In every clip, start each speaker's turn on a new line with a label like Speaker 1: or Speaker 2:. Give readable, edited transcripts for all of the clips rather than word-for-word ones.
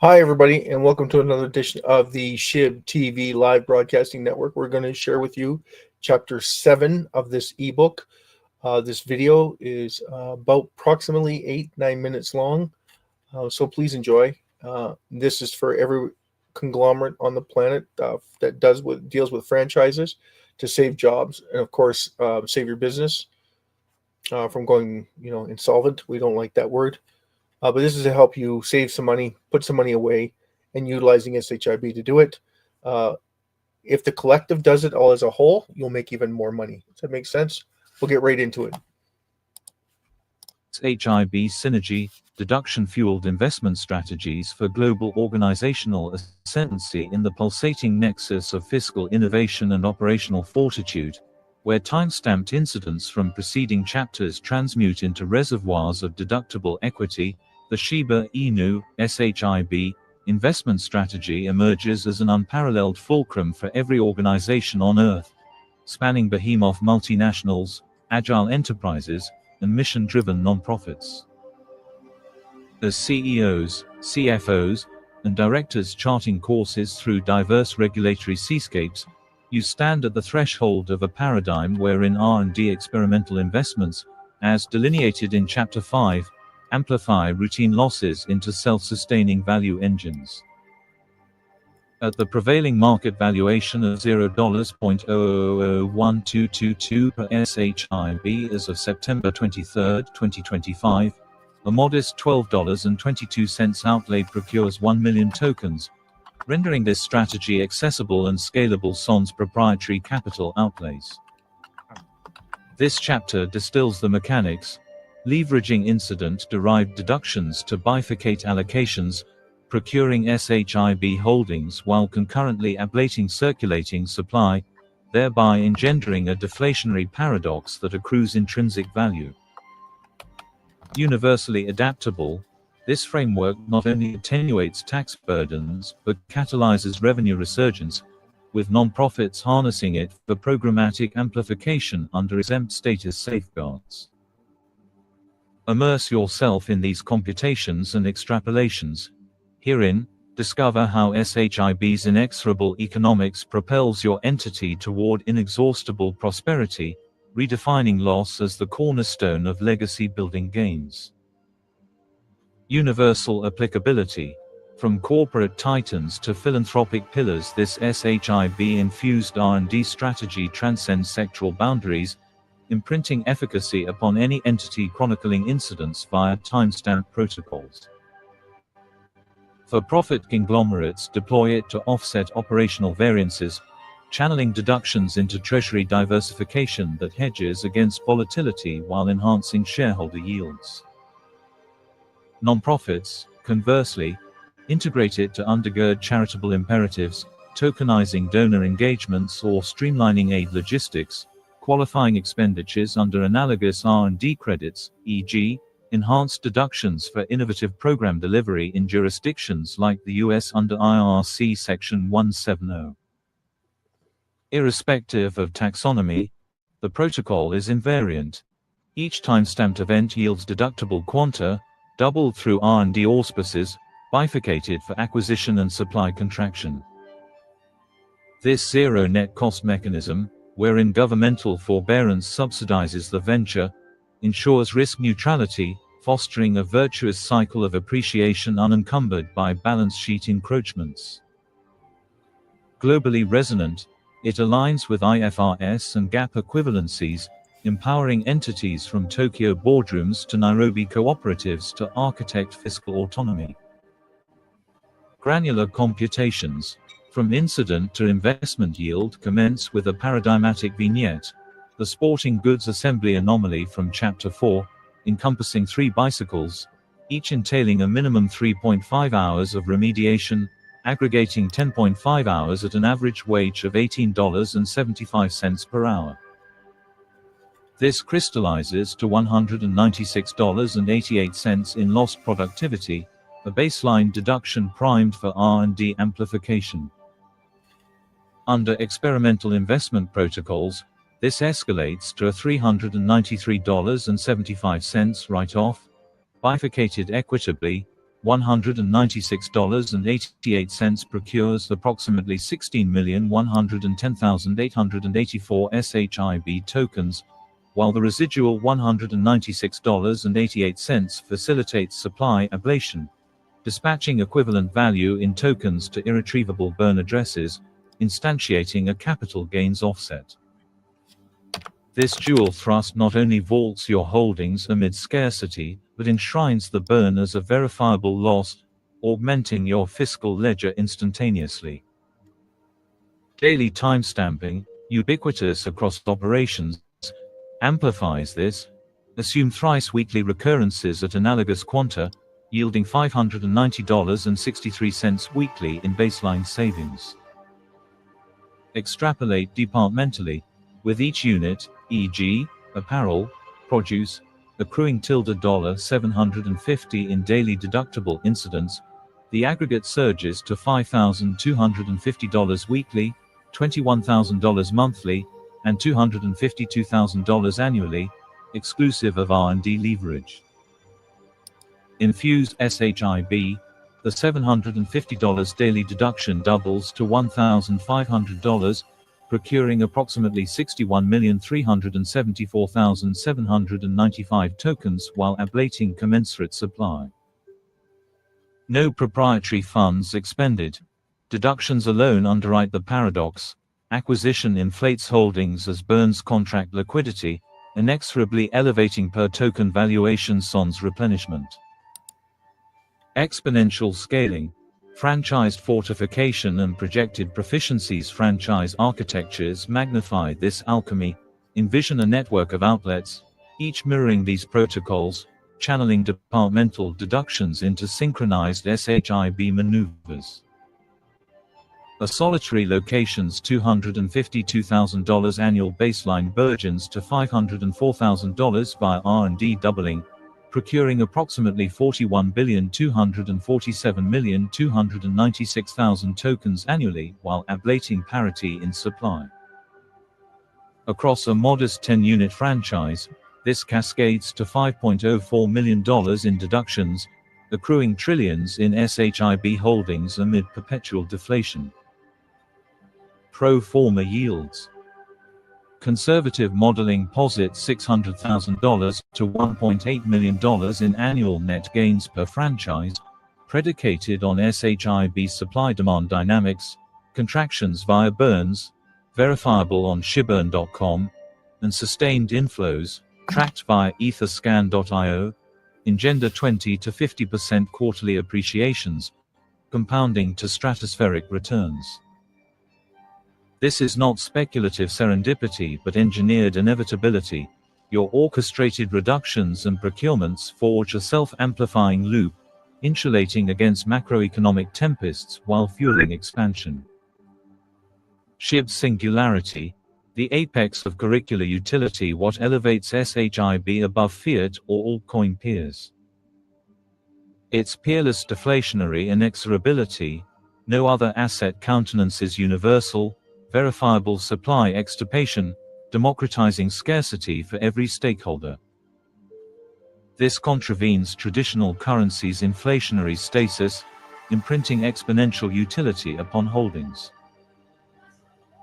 Speaker 1: Hi, everybody, and welcome to another edition of the SHIB TV live broadcasting network. We're going to share with you chapter 7 of this ebook. This video is about approximately 8-9 minutes long, so please enjoy. This is for every conglomerate on the planet that deals with franchises to save jobs and, of course, save your business from going, insolvent. We don't like that word. But this is to help you save some money, put some money away, and utilizing SHIB to do it. If the collective does it all as a whole, you'll make even more money. Does that make sense? We'll get right into it.
Speaker 2: SHIB Synergy, deduction-fueled investment strategies for global organizational ascendancy in the pulsating nexus of fiscal innovation and operational fortitude, where time-stamped incidents from preceding chapters transmute into reservoirs of deductible equity. The Shiba Inu SHIB investment strategy emerges as an unparalleled fulcrum for every organization on Earth, spanning behemoth multinationals, agile enterprises, and mission-driven nonprofits. As CEOs, CFOs, and directors charting courses through diverse regulatory seascapes, you stand at the threshold of a paradigm wherein R&D experimental investments, as delineated in Chapter 5, amplify routine losses into self-sustaining value engines. At the prevailing market valuation of $0.00012222 per SHIB as of September 23, 2025, a modest $12.22 outlay procures 1 million tokens, rendering this strategy accessible and scalable sans proprietary capital outlays. This chapter distills the mechanics, leveraging incident-derived deductions to bifurcate allocations, procuring SHIB holdings while concurrently ablating circulating supply, thereby engendering a deflationary paradox that accrues intrinsic value. Universally adaptable, this framework not only attenuates tax burdens but catalyzes revenue resurgence, with nonprofits harnessing it for programmatic amplification under exempt status safeguards. Immerse yourself in these computations and extrapolations. Herein, discover how SHIB's inexorable economics propels your entity toward inexhaustible prosperity, redefining loss as the cornerstone of legacy-building gains. Universal applicability. From corporate titans to philanthropic pillars, this SHIB-infused R&D strategy transcends sectoral boundaries, imprinting efficacy upon any entity chronicling incidents via timestamp protocols. For-profit conglomerates deploy it to offset operational variances, channeling deductions into treasury diversification that hedges against volatility while enhancing shareholder yields. Nonprofits, conversely, integrate it to undergird charitable imperatives, tokenizing donor engagements or streamlining aid logistics, qualifying expenditures under analogous R&D credits, e.g., enhanced deductions for innovative program delivery in jurisdictions like the US under IRC Section 170. Irrespective of taxonomy, the protocol is invariant. Each timestamped event yields deductible quanta, doubled through R&D auspices, bifurcated for acquisition and supply contraction. This zero net cost mechanism, wherein governmental forbearance subsidizes the venture, ensures risk neutrality, fostering a virtuous cycle of appreciation unencumbered by balance sheet encroachments. Globally resonant, it aligns with IFRS and GAAP equivalencies, empowering entities from Tokyo boardrooms to Nairobi cooperatives to architect fiscal autonomy. Granular computations, from incident to investment yield, commence with a paradigmatic vignette, the sporting goods assembly anomaly from Chapter 4, encompassing 3 bicycles, each entailing a minimum 3.5 hours of remediation, aggregating 10.5 hours at an average wage of $18.75 per hour. This crystallizes to $196.88 in lost productivity, a baseline deduction primed for R&D amplification. Under experimental investment protocols, this escalates to a $393.75 write-off, bifurcated equitably, $196.88 procures approximately 16,110,884 SHIB tokens, while the residual $196.88 facilitates supply ablation, dispatching equivalent value in tokens to irretrievable burn addresses, instantiating a capital gains offset. This dual thrust not only vaults your holdings amid scarcity, but enshrines the burn as a verifiable loss, augmenting your fiscal ledger instantaneously. Daily timestamping, ubiquitous across operations, amplifies this. Assume thrice weekly recurrences at analogous quanta, yielding $590.63 weekly in baseline savings. Extrapolate departmentally, with each unit, e.g., apparel, produce, accruing $750 in daily deductible incidents, the aggregate surges to $5,250 weekly, $21,000 monthly, and $252,000 annually, exclusive of R&D leverage. Infuse SHIB, the $750 daily deduction doubles to $1,500, procuring approximately 61,374,795 tokens while ablating commensurate supply. No proprietary funds expended. Deductions alone underwrite the paradox. Acquisition inflates holdings as burns contract liquidity, inexorably elevating per token valuation sans replenishment. Exponential scaling. Franchised fortification and projected proficiencies. Franchise architectures magnify this alchemy. Envision a network of outlets, each mirroring these protocols, channeling departmental deductions into synchronized SHIB maneuvers. A solitary location's $252,000 annual baseline burgeons to $504,000 via R&D doubling, procuring approximately 41,247,296,000 tokens annually while ablating parity in supply. Across a modest 10-unit franchise, this cascades to $5.04 million in deductions, accruing trillions in SHIB holdings amid perpetual deflation. Pro forma yields. Conservative modeling posits $600,000 to $1.8 million in annual net gains per franchise, predicated on SHIB supply-demand dynamics, contractions via burns, verifiable on SHIBburn.com, and sustained inflows, tracked via etherscan.io, engender 20 to 50% quarterly appreciations, compounding to stratospheric returns. This is not speculative serendipity but engineered inevitability. Your orchestrated reductions and procurements forge a self-amplifying loop, insulating against macroeconomic tempests while fueling expansion. SHIB singularity, the apex of curricular utility. What elevates SHIB above fiat or altcoin peers? Its peerless deflationary inexorability. No other asset countenances universal, verifiable supply extirpation, democratizing scarcity for every stakeholder. This contravenes traditional currencies' inflationary stasis, imprinting exponential utility upon holdings.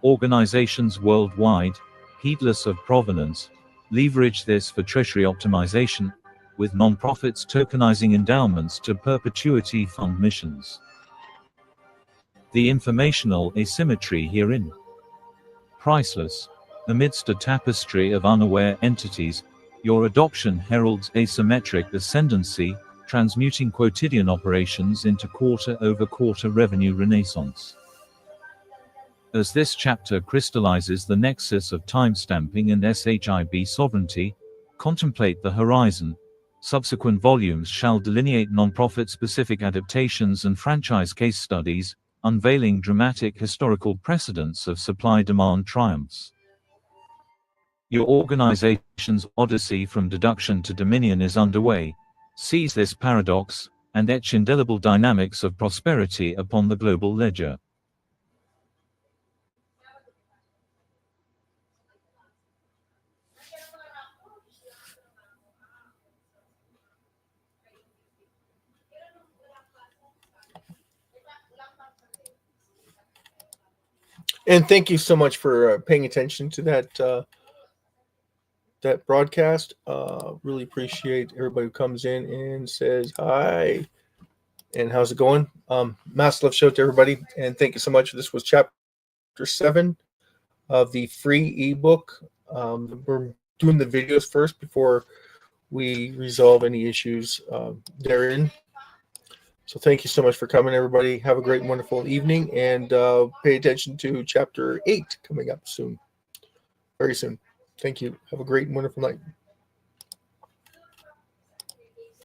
Speaker 2: Organizations worldwide, heedless of provenance, leverage this for treasury optimization, with nonprofits tokenizing endowments to perpetuity fund missions. The informational asymmetry herein. Priceless. Amidst a tapestry of unaware entities, your adoption heralds asymmetric ascendancy, transmuting quotidian operations into quarter-over-quarter revenue renaissance. As this chapter crystallizes the nexus of timestamping and SHIB sovereignty, contemplate the horizon. Subsequent volumes shall delineate nonprofit-specific adaptations and franchise case studies, unveiling dramatic historical precedents of supply-demand triumphs. Your organization's odyssey from deduction to dominion is underway. Seize this paradox, and etch indelible dynamics of prosperity upon the global ledger.
Speaker 1: And thank you so much for paying attention to that broadcast. Really appreciate everybody who comes in and says hi and how's it going. Mass love show to everybody, and thank you so much. This was chapter 7 of the free ebook. We're doing the videos first before we resolve any issues therein. So thank you so much for coming, everybody. Have a great and wonderful evening, and pay attention to chapter 8 coming up soon, very soon. Thank you. Have a great and wonderful night.